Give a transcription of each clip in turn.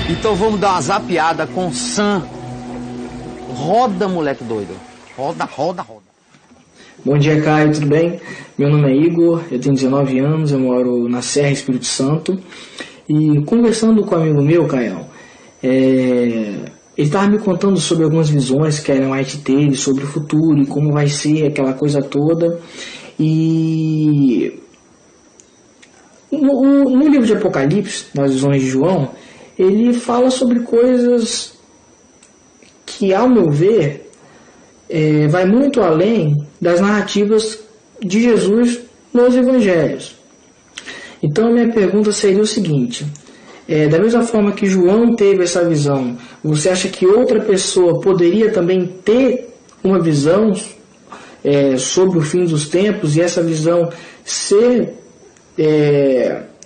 Então vamos dar uma zapiada com Sam. Roda, moleque doido. Roda, roda, roda. Bom dia, Caio, tudo bem? Meu nome é Igor, eu tenho 19 anos, eu moro na Serra, Espírito Santo. E conversando com um amigo meu, Caio, ele estava me contando sobre algumas visões que a Ellen White teve sobre o futuro e como vai ser aquela coisa toda. E no livro de Apocalipse, nas visões de João, ele fala sobre coisas que, ao meu ver, vai muito além das narrativas de Jesus nos evangelhos. Então, minha pergunta seria o seguinte: da mesma forma que João teve essa visão, você acha que outra pessoa poderia também ter uma visão sobre o fim dos tempos e essa visão ser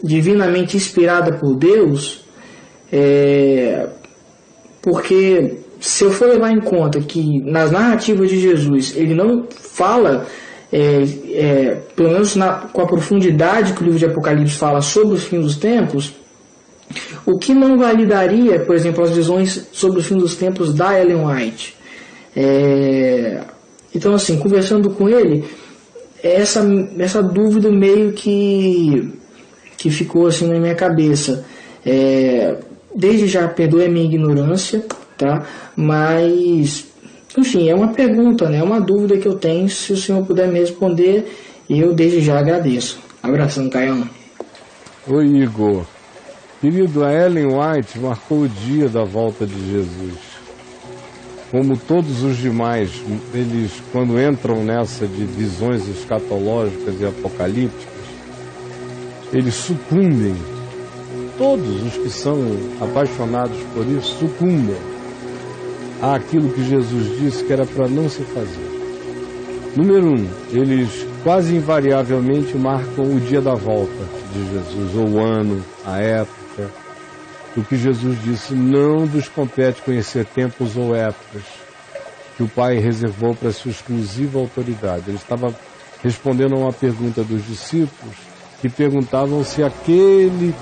divinamente inspirada por Deus? Porque se eu for levar em conta que nas narrativas de Jesus ele não fala, pelo menos com a profundidade que o livro de Apocalipse fala sobre os fins dos tempos, o que não validaria, por exemplo, as visões sobre os fins dos tempos da Ellen White? Então, assim, conversando com ele, essa dúvida meio que ficou assim na minha cabeça. Desde já, perdoe a minha ignorância, tá? Mas, enfim, é uma pergunta, né? É uma dúvida que eu tenho. Se o senhor puder me responder, eu desde já agradeço. Abração, Caião. Oi, Igor. Querido, a Ellen White marcou o dia da volta de Jesus. Como todos os demais, eles, quando entram nessa de visões escatológicas e apocalípticas, eles sucumbem. Todos os que são apaixonados por isso sucumbem àquilo que Jesus disse que era para não se fazer. Número 1, eles quase invariavelmente marcam o dia da volta de Jesus, ou o ano, a época. O que Jesus disse: não vos compete conhecer tempos ou épocas que o Pai reservou para sua exclusiva autoridade. Ele estava respondendo a uma pergunta dos discípulos que perguntavam se aquele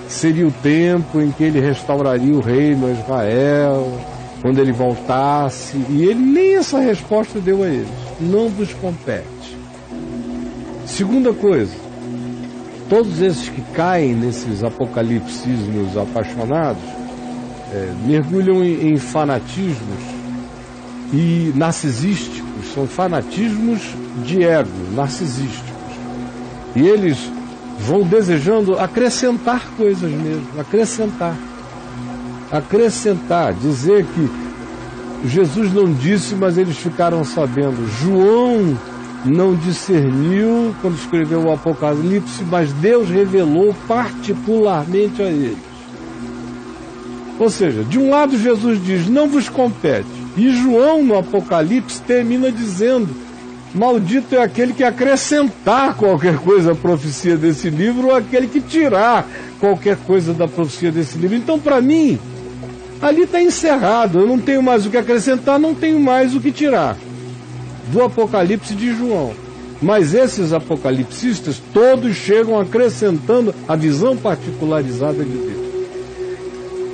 seria o tempo em que ele restauraria o reino a Israel, quando ele voltasse, e ele nem essa resposta deu a eles: não vos compete. Segunda coisa, todos esses que caem nesses apocalipsismos apaixonados mergulham em fanatismos e narcisísticos, são fanatismos de ego, narcisísticos, e eles vão desejando acrescentar coisas mesmo, acrescentar, dizer que Jesus não disse, mas eles ficaram sabendo. João não discerniu quando escreveu o Apocalipse, mas Deus revelou particularmente a eles. Ou seja, de um lado Jesus diz: não vos compete, e João no Apocalipse termina dizendo: maldito é aquele que acrescentar qualquer coisa à profecia desse livro, ou aquele que tirar qualquer coisa da profecia desse livro. Então, para mim, ali está encerrado. Eu não tenho mais o que acrescentar, não tenho mais o que tirar do Apocalipse de João. Mas esses apocalipsistas todos chegam acrescentando a visão particularizada de Deus.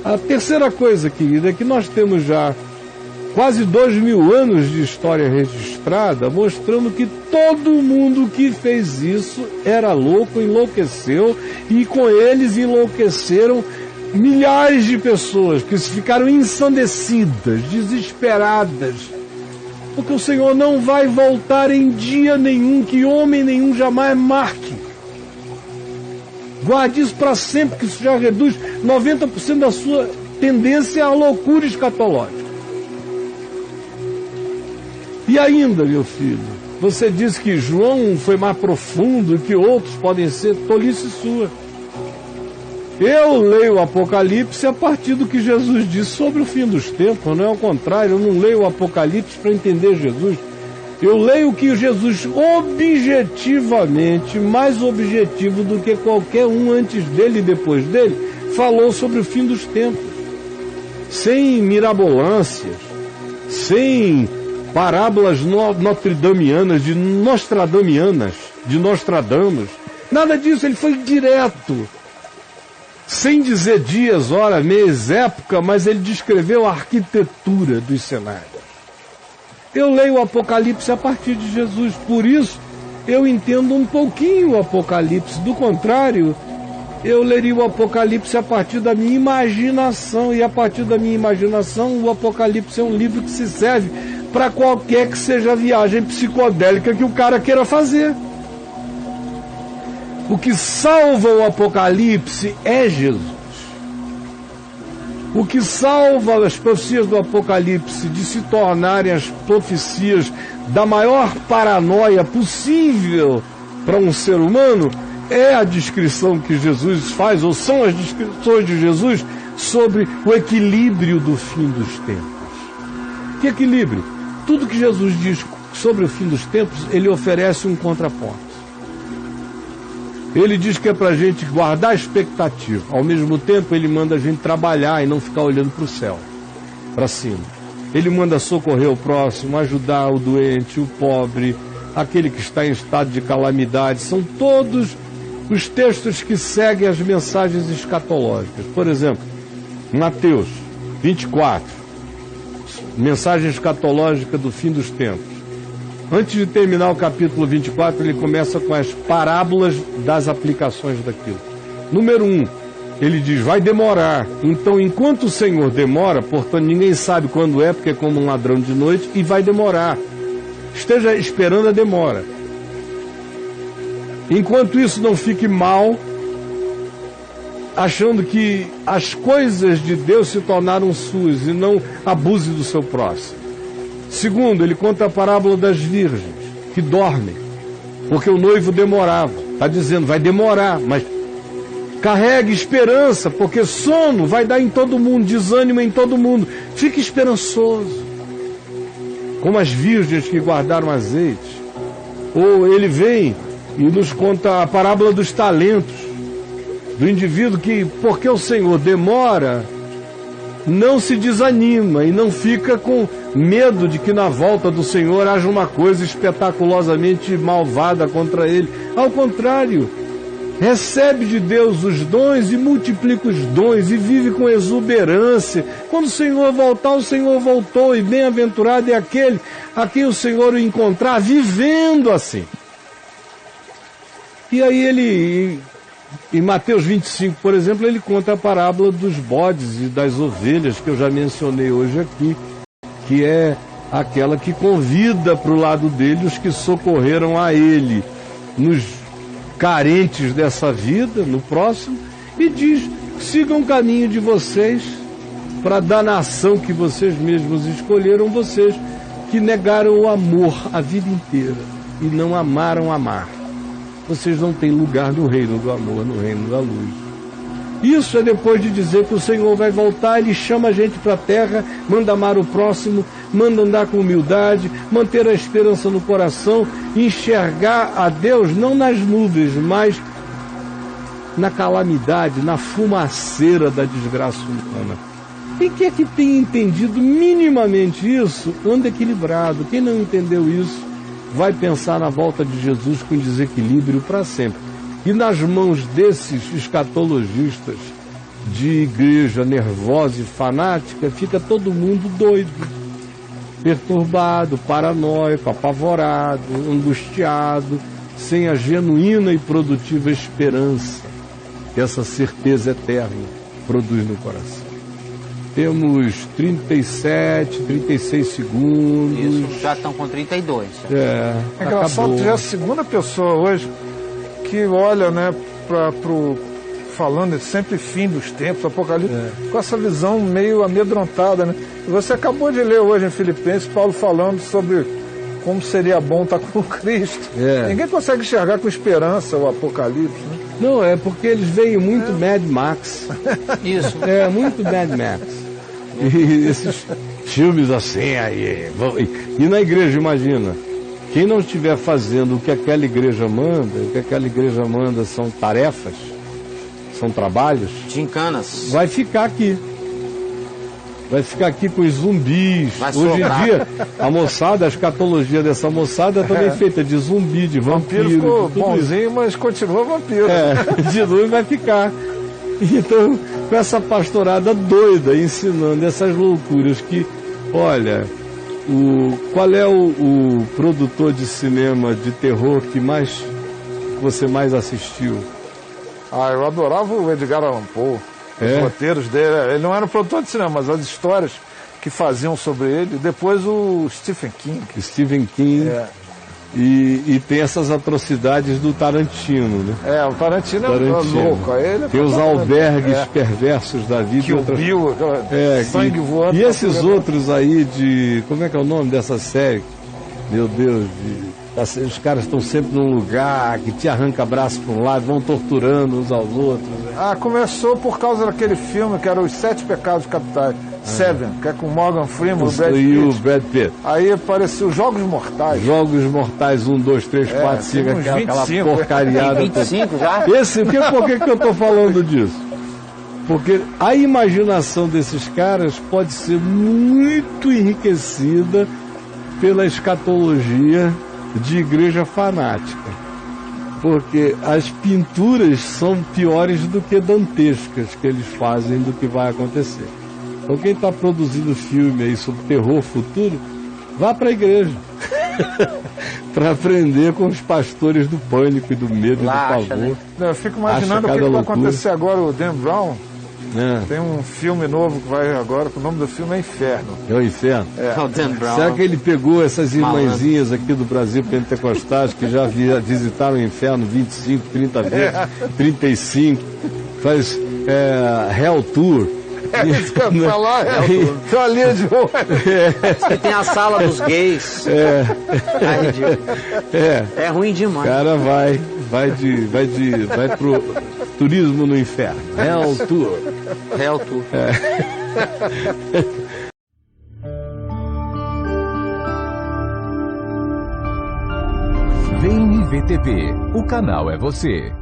A terceira coisa, querida, é que nós temos já quase 2000 anos de história registrada, mostrando que todo mundo que fez isso era louco, enlouqueceu, e com eles enlouqueceram milhares de pessoas que ficaram ensandecidas, desesperadas, porque o Senhor não vai voltar em dia nenhum, que homem nenhum jamais marque. Guarde isso para sempre, que isso já reduz 90% da sua tendência à loucura escatológica. E ainda, meu filho, você disse que João foi mais profundo, que outros podem ser, tolice sua. Eu leio o Apocalipse a partir do que Jesus disse sobre o fim dos tempos, não é ao contrário. Eu não leio o Apocalipse para entender Jesus. Eu leio o que Jesus objetivamente, mais objetivo do que qualquer um antes dele e depois dele, falou sobre o fim dos tempos. Sem mirabolâncias, sem parábolas notredamianas, de Nostradamus. Nada disso, ele foi direto. sem dizer dias, hora, mês, época, mas ele descreveu a arquitetura dos cenários. Eu leio o Apocalipse a partir de Jesus, por isso eu entendo um pouquinho o Apocalipse. Do contrário, eu leria o Apocalipse a partir da minha imaginação, e a partir da minha imaginação o Apocalipse é um livro que se serve para qualquer que seja a viagem psicodélica que o cara queira fazer. O que salva o Apocalipse é Jesus. O que salva as profecias do Apocalipse de se tornarem as profecias da maior paranoia possível para um ser humano é a descrição que Jesus faz, ou são as descrições de Jesus sobre o equilíbrio do fim dos tempos. Que equilíbrio? Tudo que Jesus diz sobre o fim dos tempos, ele oferece um contraponto. Ele diz que é para a gente guardar a expectativa. Ao mesmo tempo, ele manda a gente trabalhar e não ficar olhando para o céu, para cima. Ele manda socorrer o próximo, ajudar o doente, o pobre, aquele que está em estado de calamidade. São todos os textos que seguem as mensagens escatológicas. Por exemplo, Mateus 24, mensagem escatológica do fim dos tempos. Antes de terminar o capítulo 24, ele começa com as parábolas das aplicações daquilo. Número 1, ele diz, vai demorar. Então, enquanto o Senhor demora, portanto, ninguém sabe quando é, porque é como um ladrão de noite, e vai demorar. Esteja esperando a demora. Enquanto isso, não fique mal, achando que as coisas de Deus se tornaram suas e não abuse do seu próximo. Segundo, ele conta a parábola das virgens que dormem, porque o noivo demorava. Está dizendo, vai demorar, mas carregue esperança, porque sono vai dar em todo mundo, desânimo em todo mundo. Fique esperançoso, como as virgens que guardaram azeite. Ou ele vem e nos conta a parábola dos talentos, do indivíduo que, porque o Senhor demora, não se desanima e não fica com medo de que na volta do Senhor haja uma coisa espetaculosamente malvada contra ele. Ao contrário, recebe de Deus os dons e multiplica os dons e vive com exuberância. Quando o Senhor voltar, o Senhor voltou, e bem-aventurado é aquele a quem o Senhor o encontrar vivendo assim. E aí ele, em Mateus 25, por exemplo, ele conta a parábola dos bodes e das ovelhas, que eu já mencionei hoje aqui, que é aquela que convida para o lado dele os que socorreram a ele nos carentes dessa vida, no próximo, e diz, sigam o caminho de vocês para dar na ação que vocês mesmos escolheram, vocês que negaram o amor a vida inteira e não amaram amar. Vocês não têm lugar no reino do amor, no reino da luz. Isso é depois de dizer que o Senhor vai voltar, ele chama a gente para a terra, manda amar o próximo, manda andar com humildade, manter a esperança no coração, enxergar a Deus não nas nuvens, mas na calamidade, na fumaceira da desgraça humana. Quem quer que tenha entendido minimamente isso, anda equilibrado. Quem não entendeu isso, vai pensar na volta de Jesus com desequilíbrio para sempre. E nas mãos desses escatologistas de igreja nervosa e fanática, fica todo mundo doido, perturbado, paranoico, apavorado, angustiado, sem a genuína e produtiva esperança que essa certeza eterna produz no coração. Temos 36 segundos. Isso, já estão com 32. É engraçado, já é a segunda pessoa hoje que olha, né, falando sempre fim dos tempos, Apocalipse, com essa visão meio amedrontada, né? Você acabou de ler hoje em Filipenses, Paulo falando sobre como seria bom estar com Cristo. Ninguém consegue enxergar com esperança o Apocalipse, né? Não, é porque eles veem muito Mad Max. Isso. É, muito Mad Max. E esses filmes assim, aí. E na igreja, imagina, quem não estiver fazendo o que aquela igreja manda, o que aquela igreja manda são tarefas, são trabalhos, gincanas, vai ficar aqui. Vai ficar aqui com os zumbis. Hoje em dia, a moçada, a escatologia dessa moçada também é feita de zumbi, de vampiro. Ficou bonzinho, mas continua vampiro. De novo vai ficar. Então, com essa pastorada doida, ensinando essas loucuras que, olha, qual é o produtor de cinema de terror que você mais assistiu? Eu adorava o Edgar Allan Poe. Os roteiros dele. Ele não era um produtor de cinema, mas as histórias que faziam sobre ele. Depois o Stephen King. Stephen King. E tem essas atrocidades do Tarantino, né? O Tarantino é louco. Ele tem os albergues perversos da vida. Que outras... Bill, sangue voando. E esses outros aí de... Como é que é o nome dessa série? Meu Deus, os caras estão sempre num lugar que te arranca braço para um lado, vão torturando uns aos outros. Né? Começou por causa daquele filme que era Os Sete Pecados Capitais, Seven, que é com Morgan Freeman e o Brad Pitt. Aí apareceu Jogos Mortais. Jogos Mortais 1, 2, 3, 4, 5, aquela porcariada. 25 já? Por que eu estou falando disso? Porque a imaginação desses caras pode ser muito enriquecida pela escatologia de igreja fanática, porque as pinturas são piores do que dantescas que eles fazem do que vai acontecer. Então quem está produzindo filme aí sobre terror futuro, vá para a igreja para aprender com os pastores do pânico e do medo e do pavor. Né? Eu fico imaginando o que vai acontecer agora. O Dan Brown tem um filme novo que vai agora, que o nome do filme é Inferno. É o Inferno? O Dan Brown. Será que ele pegou essas irmãzinhas aqui do Brasil pentecostais que já visitaram o Inferno 25, 30 vezes, 35, faz Hell Tour? Isso que eu ia falar, tem uma linha de olho. E tem a sala dos gays. É ruim demais. O cara vai pro turismo no inferno. Hell Tour. Hell Tour. Vem IVTV, o canal é você.